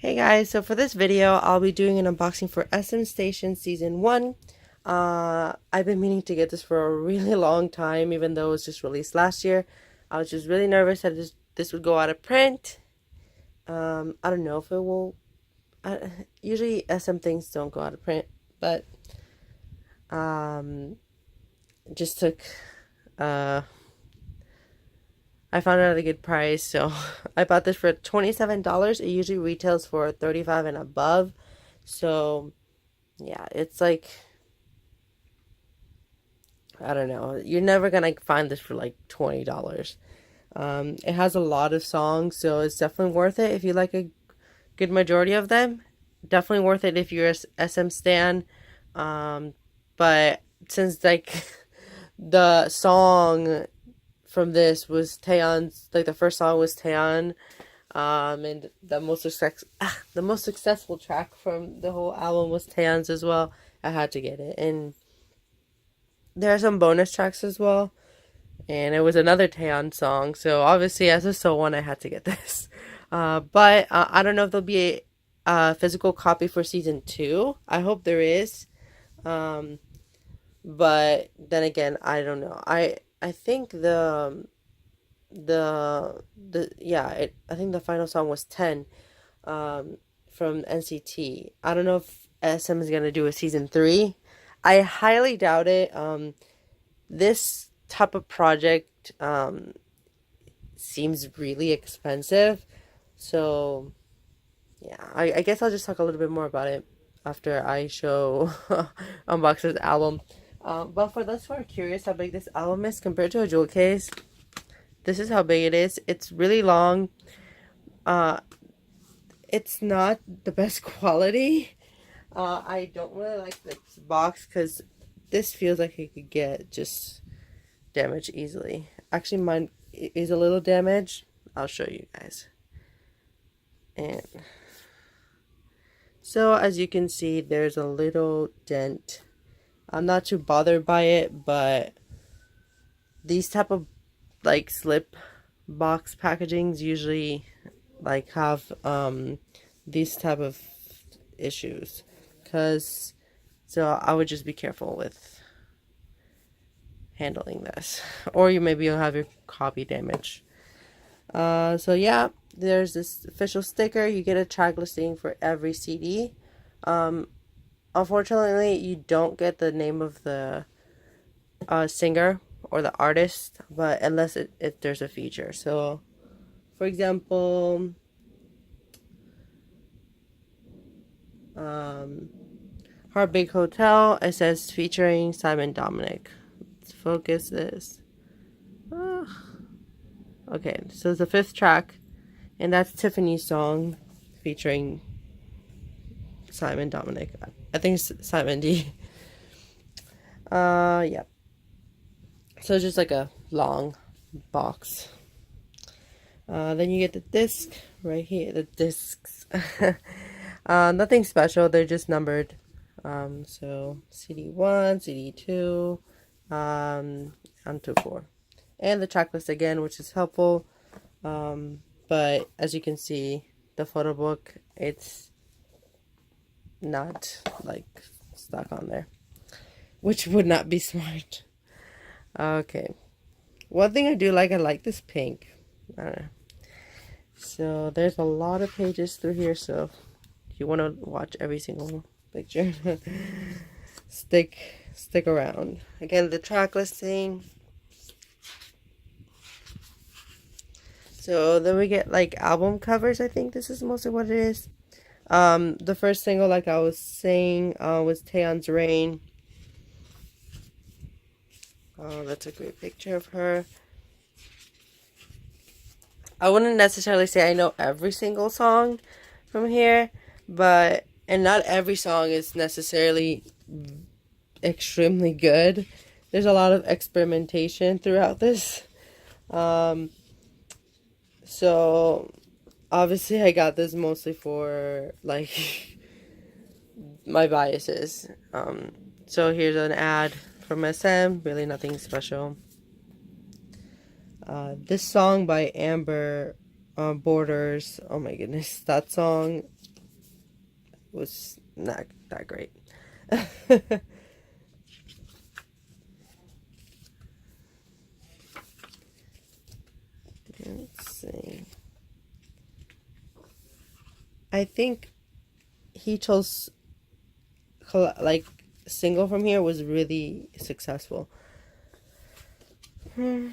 Hey guys, so for this video, I'll be doing an unboxing for Station Season 1. I've been meaning to get this for a really long time, even though it was just released last year. I was just really nervous that this would go out of print. I don't know if it will. Usually SM things don't go out of print, but just took, uh, I found it at a good price, so I bought this for $27. It usually retails for $35 and above. So yeah, it's like, I don't know. You're never gonna find this for like $20. It has a lot of songs, so it's definitely worth it if you like a good majority of them. Definitely worth it if you're a SM stan. But since like the song from this was Taeyeon's, like the first song was Taeyeon, and the most successful track from the whole album was Taeyeon's as well. I had to get it, and there are some bonus tracks as well, and it was another Taeyeon song. So obviously, as a sole one, I had to get this. But I don't know if there'll be a physical copy for season 2. I hope there is. But then again, I don't know. I think I think the final song was 10 from NCT. I don't know if SM is gonna do a season 3. I highly doubt it. This type of project seems really expensive. So yeah, I guess I'll just talk a little bit more about it after I show unbox this album. But for those who are curious how big this album is compared to a jewel case, this is how big it is. It's really long. Uh, it's not the best quality. I don't really like this box because this feels like it could get just damaged easily. Actually, mine is a little damaged. I'll show you guys. And so as you can see, there's a little dent. I'm not too bothered by it, but these type of like slip box packagings usually like have these type of issues. So I would just be careful with handling this, or you'll have your copy damaged. So yeah, there's this official sticker. You get a track listing for every CD. Unfortunately, you don't get the name of the singer or the artist, but unless there's a feature. So, for example, Heartbreak Hotel, it says featuring Simon Dominic. Let's focus this. Okay, so it's the 5th track, and that's Tiffany's song featuring Simon Dominic. I think it's Simon D. Yeah. So it's just like a long box. Then you get the disc right here. The discs. Nothing special. They're just numbered. So CD 1, CD 2, on to 4. And the track list again, which is helpful. But as you can see, the photo book, it's not like stuck on there, which would not be smart. Okay. One thing I do like, I like this pink. I don't know. So there's a lot of pages through here, so if you want to watch every single picture, stick around. Again, the track listing. So then we get like album covers. I think this is mostly what it is. The first single, like I was saying, was Taeyeon's Rain. Oh, that's a great picture of her. I wouldn't necessarily say I know every single song from here, and not every song is necessarily extremely good. There's a lot of experimentation throughout this. So obviously I got this mostly for like my biases. So here's an ad from SM, really nothing special. This song by Amber Borders. Oh my goodness, that song was not that great. Let's see. I think he chose like single from here was really successful. Hmm.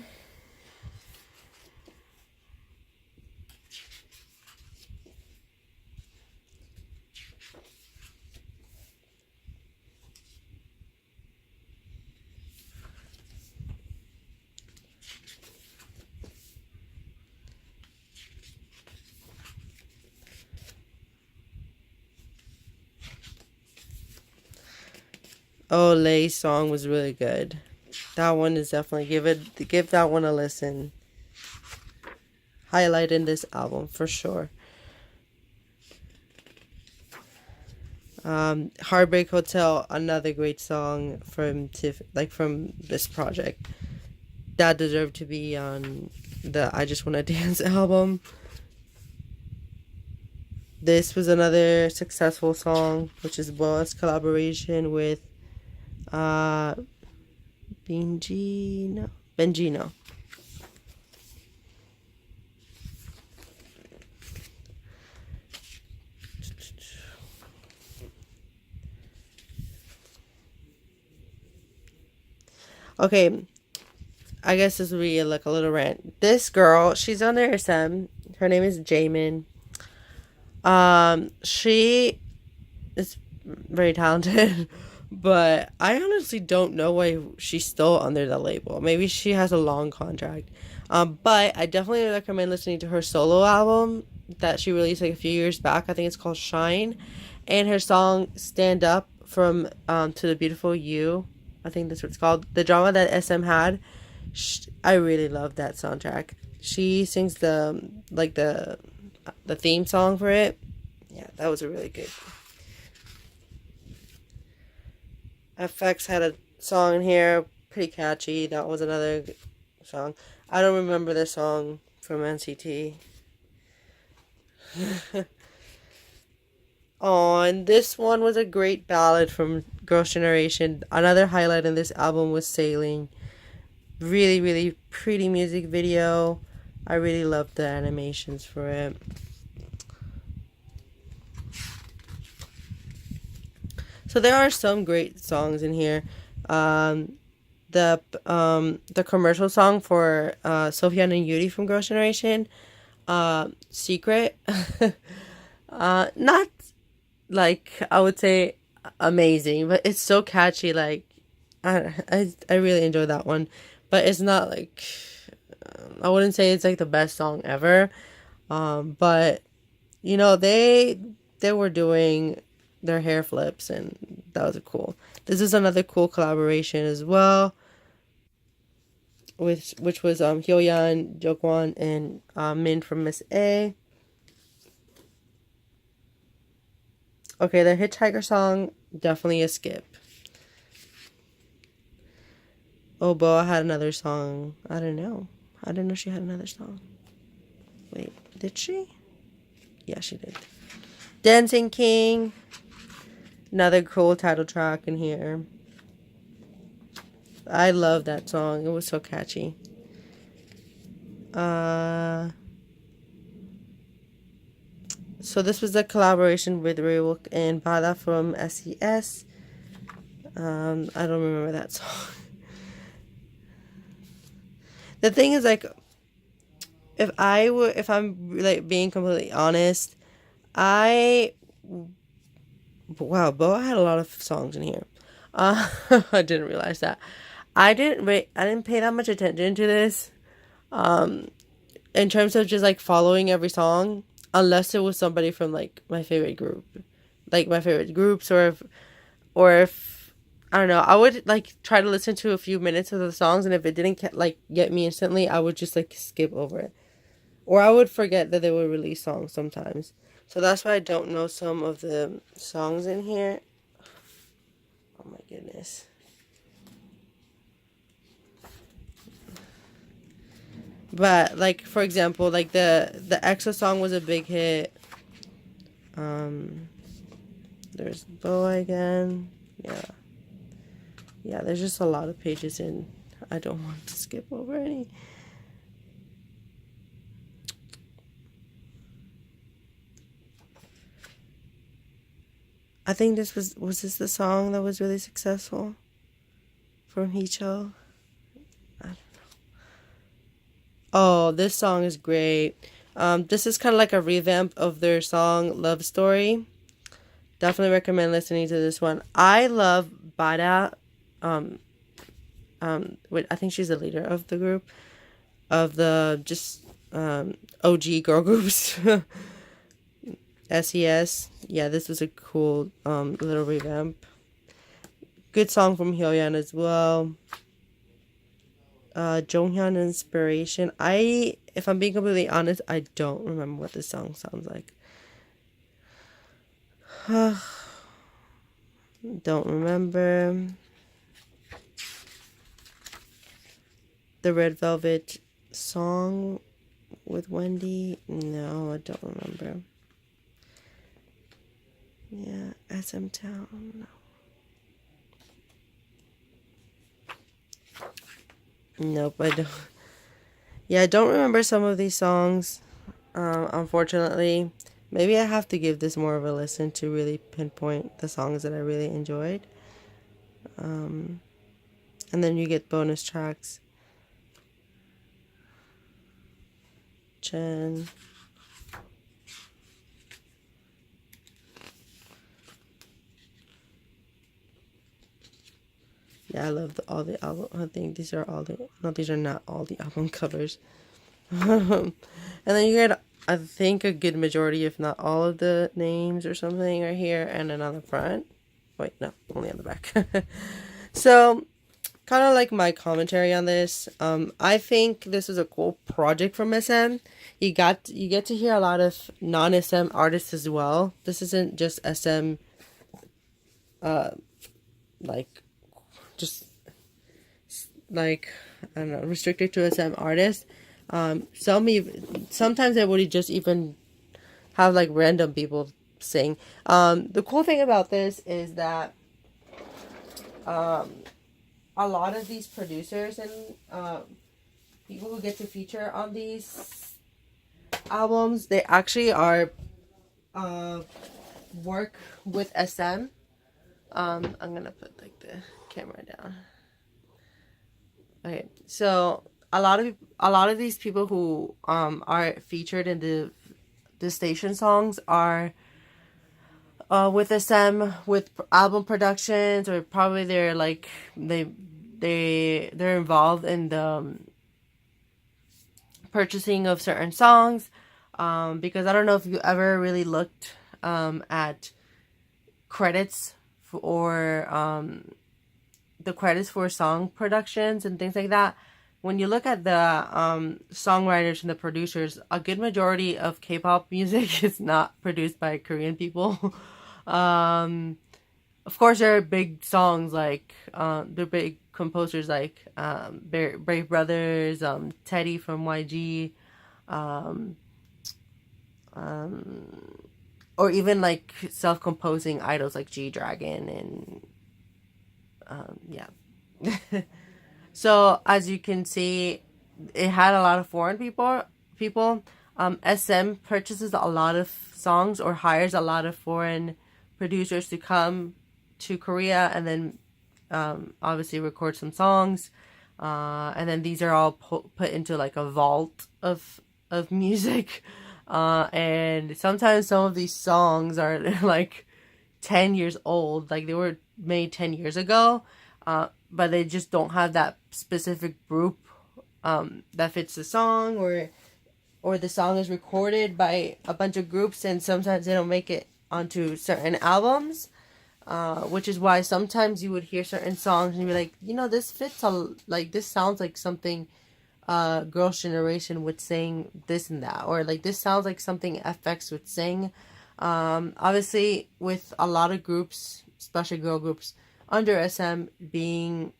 Oh, Lay's song was really good. That one is definitely give that one a listen. Highlight in this album for sure. Heartbreak Hotel, another great song from from this project. That deserved to be on the I Just Wanna Dance album. This was another successful song, which is Boa's collaboration with uh Bengino. Okay, I guess this will be like a little rant. This girl, she's on their SM. Her name is Jamin. She is very talented, but I honestly don't know why she's still under the label. Maybe she has a long contract. But I definitely recommend listening to her solo album that she released like a few years back. I think it's called Shine, and her song "Stand Up" from "To the Beautiful You." I think that's what it's called. The drama that SM had. I really love that soundtrack. She sings the theme song for it. Yeah, that was a really good. FX had a song in here, pretty catchy. That was another song. I don't remember the song from NCT. Oh, and this one was a great ballad from Girls' Generation. Another highlight in this album was Sailing. Really, really pretty music video. I really loved the animations for it. So there are some great songs in here. Um, the commercial song for Sofyan and Yuri from Girls' Generation, Secret. Not like I would say amazing, but it's so catchy. Like I really enjoy that one, but it's not like I wouldn't say it's like the best song ever. But you know they were doing their hair flips and that was cool. This is another cool collaboration as well, which was Hyoyeon, Jokwan, and Min from Miss A. Okay, the Hitchhiker song definitely a skip. Oh, Boa had another song. I don't know. I didn't know she had another song. Wait, did she? Yeah, she did. Dancing King. Another cool title track in here. I love that song. It was so catchy. So this was a collaboration with Ryuk and Bada from SES. I don't remember that song. The thing is, like, if I'm like being completely honest, I wow, Boa had a lot of songs in here. I didn't realize that. I didn't pay that much attention to this. In terms of just like following every song, unless it was somebody from like my favorite group, like my favorite groups, or if I don't know, I would like try to listen to a few minutes of the songs, and if it didn't like get me instantly, I would just like skip over it, or I would forget that they would release songs sometimes. So that's why I don't know some of the songs in here. Oh my goodness. But like for example, like the EXO song was a big hit. There's Boa again. Yeah. Yeah, there's just a lot of pages in. I don't want to skip over any. I think this was this the song that was really successful from Hicho? Oh, this song is great. This is kind of like a revamp of their song Love Story. Definitely recommend listening to this one. I love Bada. Um, wait, I think she's the leader of the group, of the just OG girl groups. SES. Yeah, this was a cool little revamp. Good song from Hyoyeon as well. Jonghyun Inspiration. If I'm being completely honest, I don't remember what this song sounds like. Don't remember. The Red Velvet song with Wendy. No, I don't remember. Yeah, SM Town. No. Nope, I don't. Yeah, I don't remember some of these songs, unfortunately. Maybe I have to give this more of a listen to really pinpoint the songs that I really enjoyed. And then you get bonus tracks. Chen. Yeah, I love all the album. I think these are all the. No, these are not all the album covers. And then you get, I think, a good majority, if not all of the names or something are here. And then on the front. Wait, no, only on the back. So, kind of like my commentary on this. I think this is a cool project from SM. You get to hear a lot of non-SM artists as well. This isn't just SM, like just like I don't know, restricted to SM artists. Sometimes they would just even have like random people sing. The cool thing about this is that a lot of these producers and people who get to feature on these albums, they actually are work with SM. I'm gonna put like the camera down. Okay, so a lot of these people who are featured in the station songs are with SM with album productions, or probably they're like they're involved in the purchasing of certain songs, because I don't know if you ever really looked at credits or the credits for song productions and things like that. When you look at the songwriters and the producers, a good majority of K-pop music is not produced by Korean people. Of course, there are big songs like there are big composers like Brave Brothers, Teddy from YG, or even like self-composing idols like G Dragon and yeah. So as you can see, it had a lot of foreign people. SM purchases a lot of songs or hires a lot of foreign producers to come to Korea and then obviously record some songs. And then these are all put into like a vault of music. And sometimes some of these songs are like 10 years old, like they were made 10 years ago, but they just don't have that specific group that fits the song, or the song is recorded by a bunch of groups and sometimes they don't make it onto certain albums, which is why sometimes you would hear certain songs and be like, this fits like this sounds like something Girls' Generation would sing this and that, or like this sounds like something FX would sing. Obviously, with a lot of groups, especially girl groups, under SM being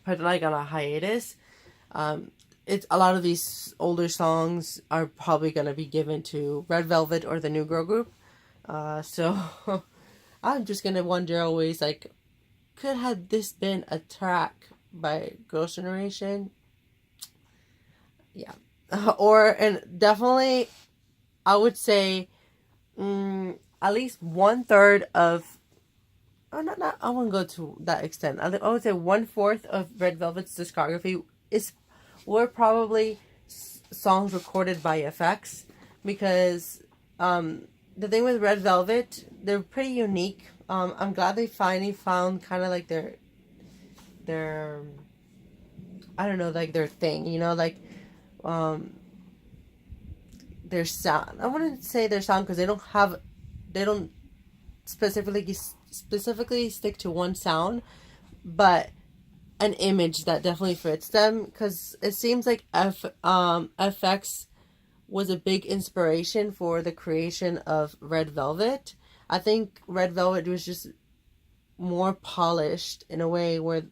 put like on a hiatus, it's a lot of these older songs are probably gonna be given to Red Velvet or the New Girl Group. So I'm just gonna wonder always like, could have this been a track by Girls' Generation? Yeah, or and definitely I would say at least 1/3 of. Oh, not. I wouldn't go to that extent. I would say 1/4 of Red Velvet's discography is were probably songs recorded by FX, because the thing with Red Velvet, they're pretty unique. I'm glad they finally found kind of like their I don't know, like their thing, like um their sound. I wouldn't say their sound because they don't specifically stick to one sound, but an image that definitely fits them, because it seems like FX was a big inspiration for the creation of Red Velvet. I think Red Velvet was just more polished in a way where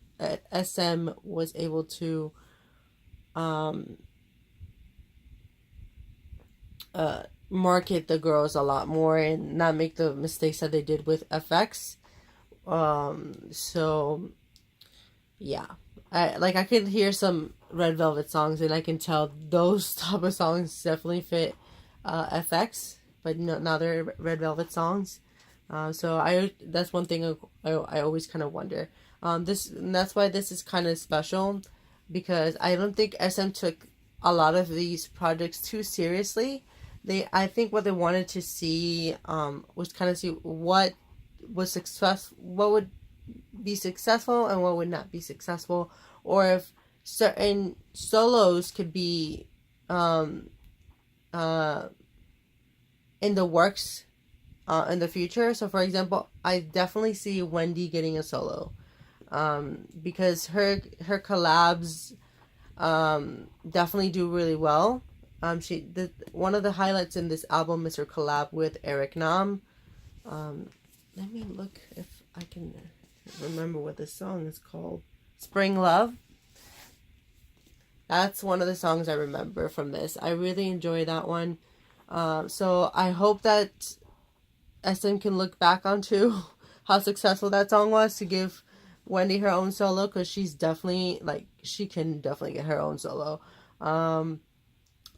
SM was able to um, market the girls a lot more and not make the mistakes that they did with FX. So yeah, I could hear some Red Velvet songs and I can tell those type of songs definitely fit FX, but no, not their Red Velvet songs. So that's one thing I always kind of wonder. That's why this is kind of special, because I don't think SM took a lot of these projects too seriously. I think what they wanted to see was kind of see what would be successful and what would not be successful, or if certain solos could be um, uh, in the works in the future. So, for example, I definitely see Wendy getting a solo, because her collabs definitely do really well. One of the highlights in this album is her collab with Eric Nam. Let me look if I can remember what this song is called. Spring Love. That's one of the songs I remember from this. I really enjoy that one. So I hope that SM can look back onto how successful that song was to give Wendy her own solo, because she can definitely get her own solo.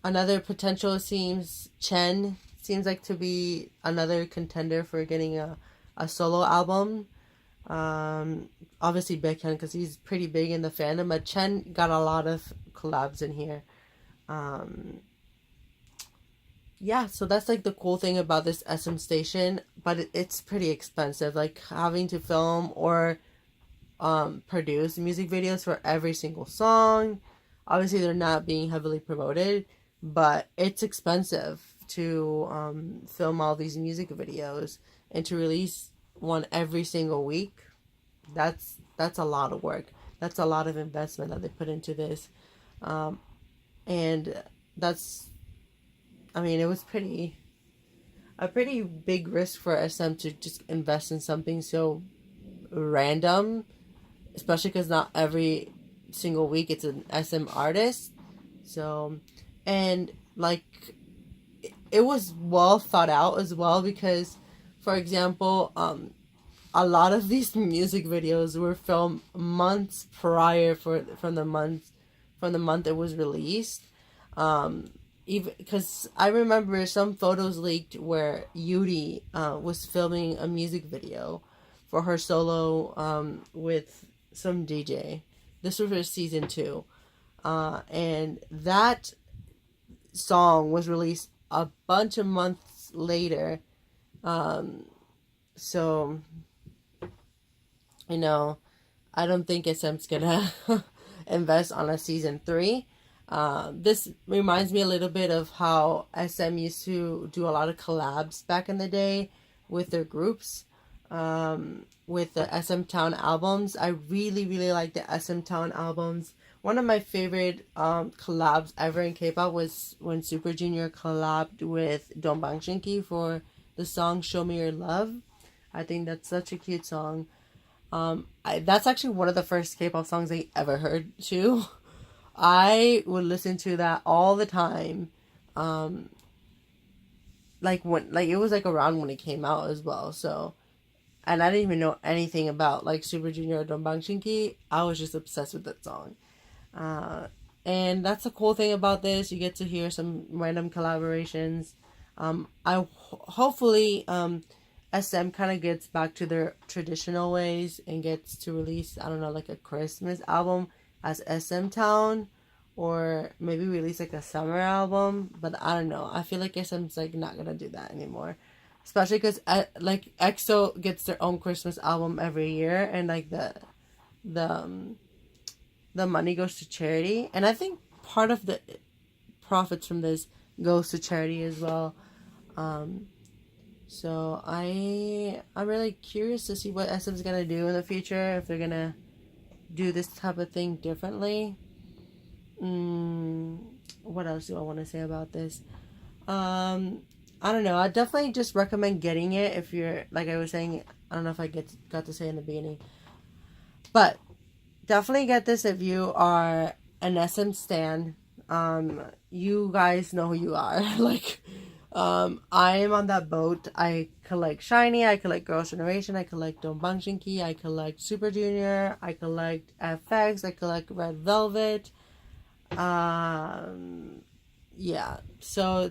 Another potential Chen seems like to be another contender for getting a solo album. Obviously Baekhyun, because he's pretty big in the fandom, but Chen got a lot of collabs in here. Yeah, so that's like the cool thing about this SM station, but it's pretty expensive. Like having to film or produce music videos for every single song. Obviously, they're not being heavily promoted, but it's expensive to film all these music videos and to release one every single week. That's a lot of work. That's a lot of investment that they put into this, and it was a pretty big risk for SM to just invest in something so random, especially because not every single week it's an SM artist. So, and like it was well thought out as well, because, for example, a lot of these music videos were filmed months prior from the month it was released. Even because I remember some photos leaked where Yuri was filming a music video for her solo with some DJ. This was for season 2, and that song was released a bunch of months later. So I don't think SM's gonna invest on a season 3. This reminds me a little bit of how SM used to do a lot of collabs back in the day with their groups. With the SM Town albums, I really, really like the SM Town albums. One of my favorite collabs ever in K-pop was when Super Junior collabed with Dongbang Shinki for the song "Show Me Your Love." I think that's such a cute song. That's actually one of the first K-pop songs I ever heard too. I would listen to that all the time. Um, like when like it was like around when it came out as well. So and I didn't even know anything about like Super Junior or Donbang Shinki. I was just obsessed with that song. Uh, and that's the cool thing about this. You get to hear some random collaborations. Hopefully SM kind of gets back to their traditional ways and gets to release, I don't know, like a Christmas album as SM Town, or maybe release like a summer album. But I don't know. I feel like SM's like not gonna do that anymore, especially because like EXO gets their own Christmas album every year, and like the the money goes to charity, and I think part of the profits from this goes to charity as well. Um, so I'm really curious to see what SM's gonna do in the future, if they're gonna do this type of thing differently. What else do I want to say about this? I don't know. I definitely just recommend getting it if you're, like I was saying. I don't know if I got to say in the beginning, but definitely get this if you are an SM stan. You guys know who you are. Like, I am on that boat. I collect Shiny, I collect Girls' Generation, I collect Donbang Shinki, I collect Super Junior, I collect FX, I collect Red Velvet. Yeah. So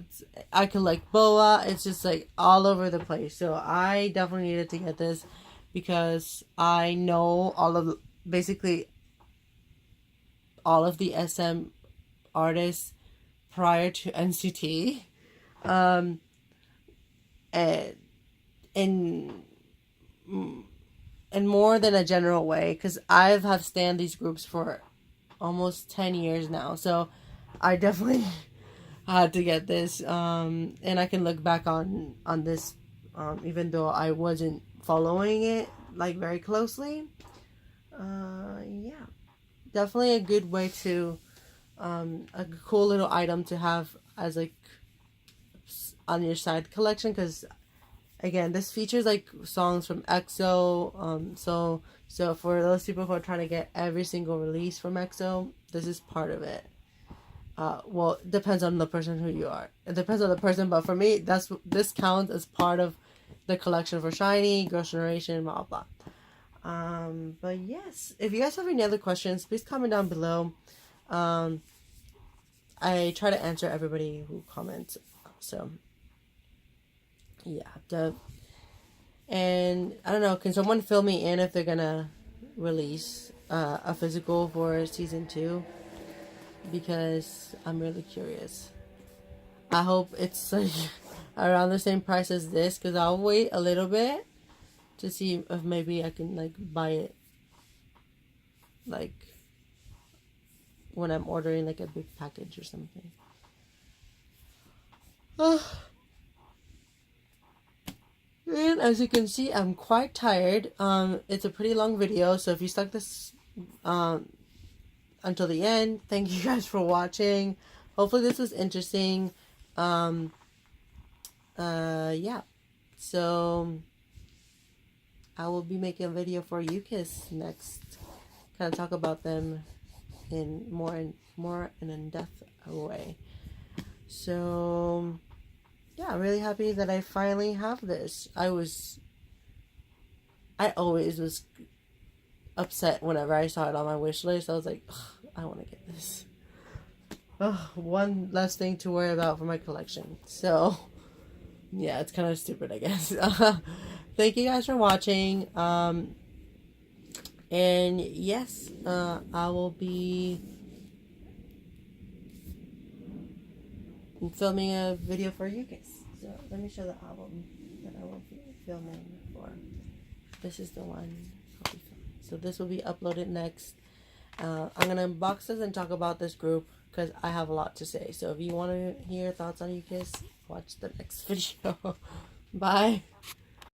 I collect Boa. It's just like all over the place. So I definitely needed to get this because I know basically all of the SM artists prior to NCT, and in more than a general way, because have stan these groups for almost 10 years now. So I definitely had to get this, and I can look back on this, even though I wasn't following it like very closely. Yeah, definitely a good way to, a cool little item to have as like on your side collection, because again, this features like songs from EXO. So for those people who are trying to get every single release from EXO, this is part of it. Well, it depends on the person who you are. It depends on the person, but for me, this counts as part of the collection for Shiny, Girls' Generation, blah blah. But yes, if you guys have any other questions, please comment down below. I try to answer everybody who comments. So yeah, and I don't know. Can someone fill me in if they're gonna release a physical for season 2? Because I'm really curious. I hope it's like around the same price as this, because I'll wait a little bit to see if maybe I can like buy it like when I'm ordering like a big package or something. And as you can see, I'm quite tired. It's a pretty long video, so if you stuck this until the end, thank you guys for watching. Hopefully this was interesting. Yeah. So I will be making a video for UKISS next. Kind of talk about them in more an in-depth way. So yeah, I'm really happy that I finally have this. I always was upset whenever I saw it on my wish list. I was like, I want to get this. One less thing to worry about for my collection. So yeah, it's kind of stupid, I guess. Thank you guys for watching. And yes, I will be filming a video for you guys. So let me show the album that I will be filming for. This is the one I'll be filming. So this will be uploaded next. I'm gonna unbox this and talk about this group because I have a lot to say. So if you want to hear thoughts on UKISS, watch the next video. Bye.